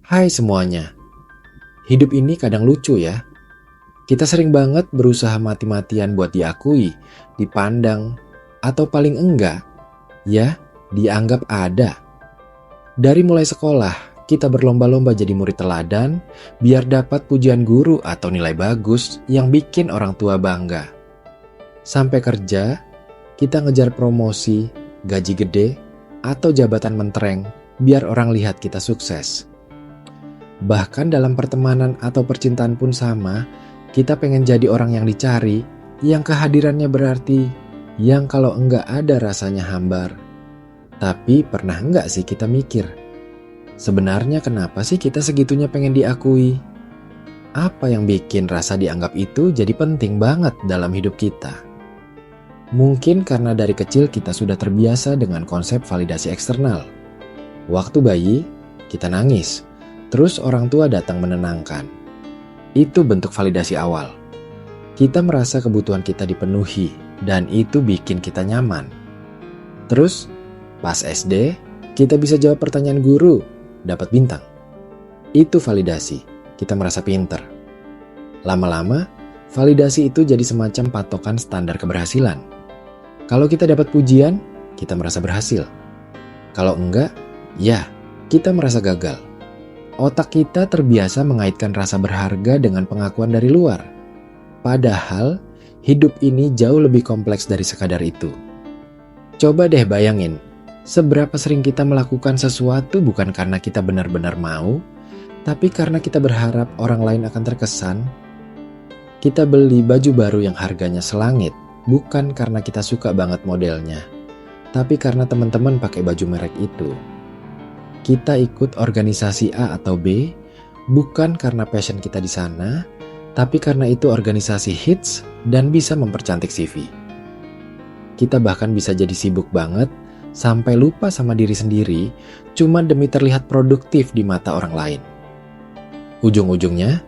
Hai semuanya, hidup ini kadang lucu ya. Kita sering banget berusaha mati-matian buat diakui, dipandang, atau paling enggak, ya, dianggap ada. Dari mulai sekolah, kita berlomba-lomba jadi murid teladan, biar dapat pujian guru atau nilai bagus yang bikin orang tua bangga. Sampai kerja, kita ngejar promosi, gaji gede, atau jabatan mentereng, biar orang lihat kita sukses. Bahkan dalam pertemanan atau percintaan pun sama, kita pengen jadi orang yang dicari, yang kehadirannya berarti, yang kalau enggak ada rasanya hambar. Tapi pernah enggak sih kita mikir, sebenarnya kenapa sih kita segitunya pengen diakui? Apa yang bikin rasa dianggap itu jadi penting banget dalam hidup kita? Mungkin karena dari kecil kita sudah terbiasa dengan konsep validasi eksternal. Waktu bayi, kita nangis. Terus orang tua datang menenangkan. Itu bentuk validasi awal. Kita merasa kebutuhan kita dipenuhi dan itu bikin kita nyaman. Terus pas SD, kita bisa jawab pertanyaan guru, dapat bintang. Itu validasi, kita merasa pinter. Lama-lama, validasi itu jadi semacam patokan standar keberhasilan. Kalau kita dapat pujian, kita merasa berhasil. Kalau enggak, ya, kita merasa gagal. Otak kita terbiasa mengaitkan rasa berharga dengan pengakuan dari luar. Padahal, hidup ini jauh lebih kompleks dari sekadar itu. Coba deh bayangin, seberapa sering kita melakukan sesuatu bukan karena kita benar-benar mau, tapi karena kita berharap orang lain akan terkesan. Kita beli baju baru yang harganya selangit, bukan karena kita suka banget modelnya, tapi karena teman-teman pakai baju merek itu. Kita ikut organisasi A atau B bukan karena passion kita di sana, tapi karena itu organisasi hits dan bisa mempercantik CV. Kita bahkan bisa jadi sibuk banget sampai lupa sama diri sendiri cuma demi terlihat produktif di mata orang lain. Ujung-ujungnya,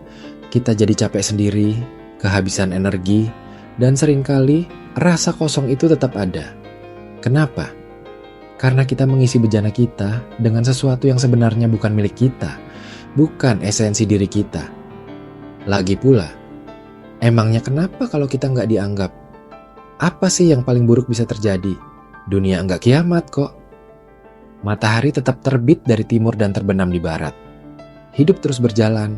kita jadi capek sendiri, kehabisan energi, dan seringkali rasa kosong itu tetap ada. Kenapa? Karena kita mengisi bejana kita dengan sesuatu yang sebenarnya bukan milik kita, bukan esensi diri kita. Lagi pula, emangnya kenapa kalau kita nggak dianggap? Apa sih yang paling buruk bisa terjadi? Dunia nggak kiamat kok. Matahari tetap terbit dari timur dan terbenam di barat. Hidup terus berjalan.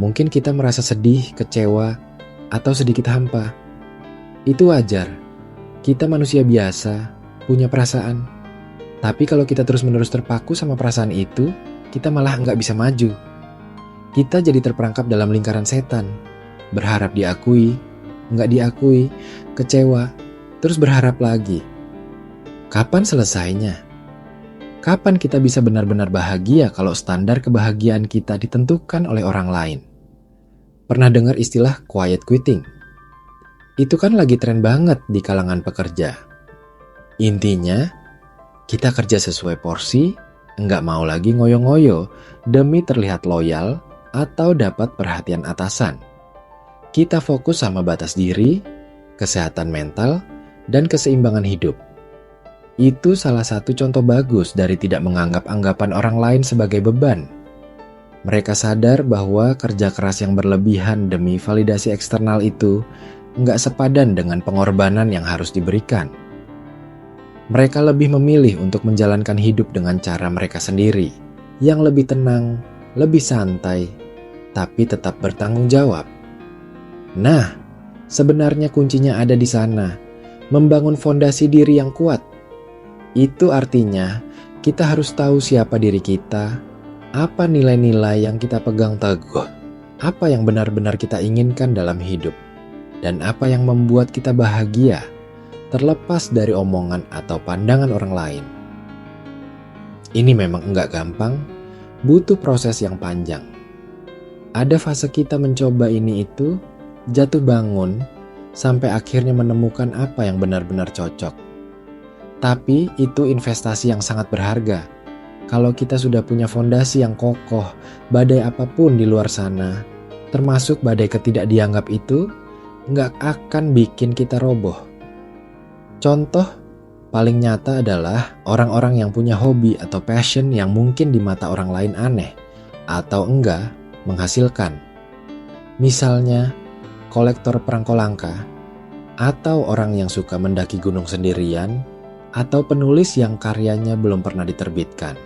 Mungkin kita merasa sedih, kecewa, atau sedikit hampa. Itu wajar. Kita manusia biasa, punya perasaan. Tapi kalau kita terus-menerus terpaku sama perasaan itu, kita malah nggak bisa maju. Kita jadi terperangkap dalam lingkaran setan. Berharap diakui, nggak diakui, kecewa, terus berharap lagi. Kapan selesainya? Kapan kita bisa benar-benar bahagia kalau standar kebahagiaan kita ditentukan oleh orang lain? Pernah dengar istilah quiet quitting? Itu kan lagi tren banget di kalangan pekerja. Intinya, kita kerja sesuai porsi, nggak mau lagi ngoyo-ngoyo demi terlihat loyal atau dapat perhatian atasan. Kita fokus sama batas diri, kesehatan mental, dan keseimbangan hidup. Itu salah satu contoh bagus dari tidak menganggap anggapan orang lain sebagai beban. Mereka sadar bahwa kerja keras yang berlebihan demi validasi eksternal itu nggak sepadan dengan pengorbanan yang harus diberikan. Mereka lebih memilih untuk menjalankan hidup dengan cara mereka sendiri, yang lebih tenang, lebih santai, tapi tetap bertanggung jawab. Nah, sebenarnya kuncinya ada di sana, membangun fondasi diri yang kuat. Itu artinya kita harus tahu siapa diri kita, apa nilai-nilai yang kita pegang teguh, apa yang benar-benar kita inginkan dalam hidup, dan apa yang membuat kita bahagia, terlepas dari omongan atau pandangan orang lain. Ini memang enggak gampang, butuh proses yang panjang. Ada fase kita mencoba ini itu, jatuh bangun, sampai akhirnya menemukan apa yang benar-benar cocok. Tapi itu investasi yang sangat berharga. Kalau kita sudah punya fondasi yang kokoh, badai apapun di luar sana, termasuk badai ketidakdianggap itu, nggak akan bikin kita roboh. Contoh paling nyata adalah orang-orang yang punya hobi atau passion yang mungkin di mata orang lain aneh, atau enggak menghasilkan. Misalnya, kolektor perangko langka, atau orang yang suka mendaki gunung sendirian, atau penulis yang karyanya belum pernah diterbitkan.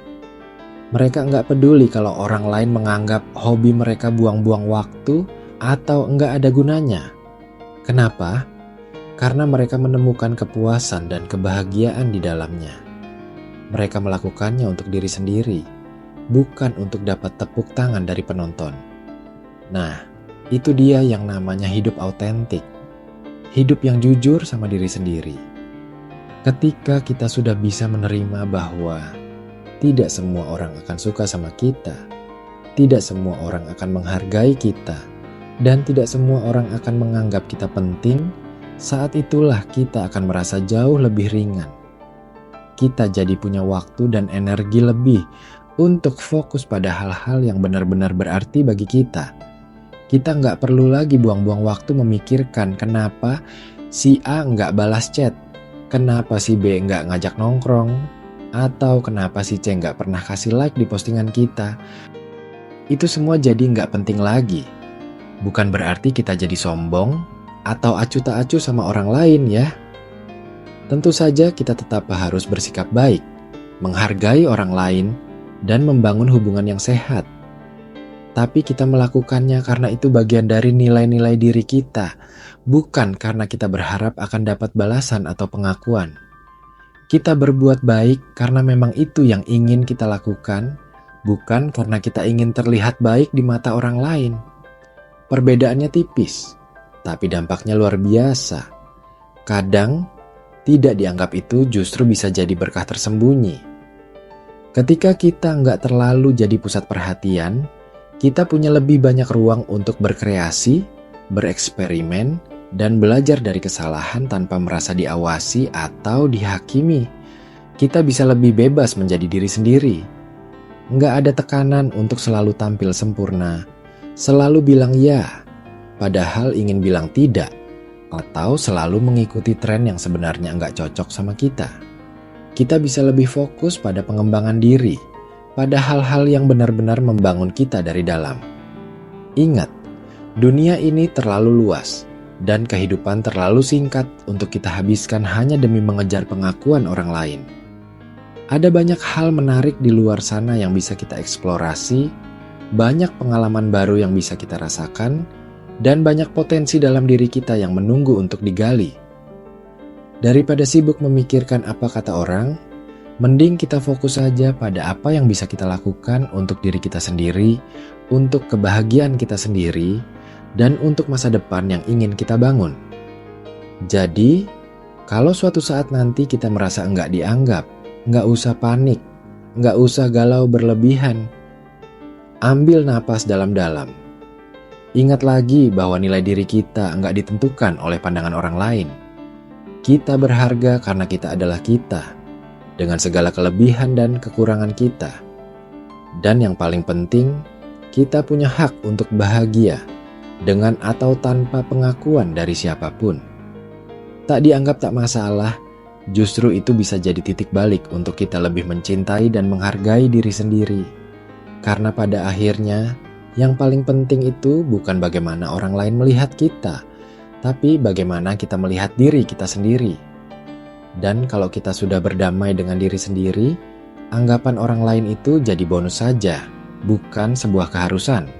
Mereka enggak peduli kalau orang lain menganggap hobi mereka buang-buang waktu atau enggak ada gunanya. Kenapa? Karena mereka menemukan kepuasan dan kebahagiaan di dalamnya. Mereka melakukannya untuk diri sendiri, bukan untuk dapat tepuk tangan dari penonton. Nah, itu dia yang namanya hidup autentik. Hidup yang jujur sama diri sendiri. Ketika kita sudah bisa menerima bahwa tidak semua orang akan suka sama kita, tidak semua orang akan menghargai kita, dan tidak semua orang akan menganggap kita penting, saat itulah kita akan merasa jauh lebih ringan. Kita jadi punya waktu dan energi lebih untuk fokus pada hal-hal yang benar-benar berarti bagi kita. Kita nggak perlu lagi buang-buang waktu memikirkan kenapa si A nggak balas chat, kenapa si B nggak ngajak nongkrong, atau kenapa si C nggak pernah kasih like di postingan kita. Itu semua jadi nggak penting lagi. Bukan berarti kita jadi sombong atau acuh tak acuh sama orang lain ya. Tentu saja kita tetap harus bersikap baik, menghargai orang lain, dan membangun hubungan yang sehat. Tapi kita melakukannya karena itu bagian dari nilai-nilai diri kita, bukan karena kita berharap akan dapat balasan atau pengakuan. Kita berbuat baik karena memang itu yang ingin kita lakukan, bukan karena kita ingin terlihat baik di mata orang lain. Perbedaannya tipis, tapi dampaknya luar biasa. Kadang, tidak dianggap itu justru bisa jadi berkah tersembunyi. Ketika kita nggak terlalu jadi pusat perhatian, kita punya lebih banyak ruang untuk berkreasi, bereksperimen, dan belajar dari kesalahan tanpa merasa diawasi atau dihakimi. Kita bisa lebih bebas menjadi diri sendiri. Nggak ada tekanan untuk selalu tampil sempurna, selalu bilang ya, padahal ingin bilang tidak, atau selalu mengikuti tren yang sebenarnya nggak cocok sama kita. Kita bisa lebih fokus pada pengembangan diri, pada hal-hal yang benar-benar membangun kita dari dalam. Ingat, dunia ini terlalu luas, dan kehidupan terlalu singkat untuk kita habiskan hanya demi mengejar pengakuan orang lain. Ada banyak hal menarik di luar sana yang bisa kita eksplorasi, banyak pengalaman baru yang bisa kita rasakan, dan banyak potensi dalam diri kita yang menunggu untuk digali. Daripada sibuk memikirkan apa kata orang, mending kita fokus saja pada apa yang bisa kita lakukan untuk diri kita sendiri, untuk kebahagiaan kita sendiri, dan untuk masa depan yang ingin kita bangun. Jadi, kalau suatu saat nanti kita merasa enggak dianggap, enggak usah panik, enggak usah galau berlebihan. Ambil napas dalam-dalam. Ingat lagi bahwa nilai diri kita enggak ditentukan oleh pandangan orang lain. Kita berharga karena kita adalah kita, dengan segala kelebihan dan kekurangan kita. Dan yang paling penting, kita punya hak untuk bahagia, dengan atau tanpa pengakuan dari siapapun. Tak dianggap tak masalah, justru itu bisa jadi titik balik untuk kita lebih mencintai dan menghargai diri sendiri. Karena pada akhirnya, yang paling penting itu bukan bagaimana orang lain melihat kita, tapi bagaimana kita melihat diri kita sendiri. Dan kalau kita sudah berdamai dengan diri sendiri, anggapan orang lain itu jadi bonus saja, bukan sebuah keharusan.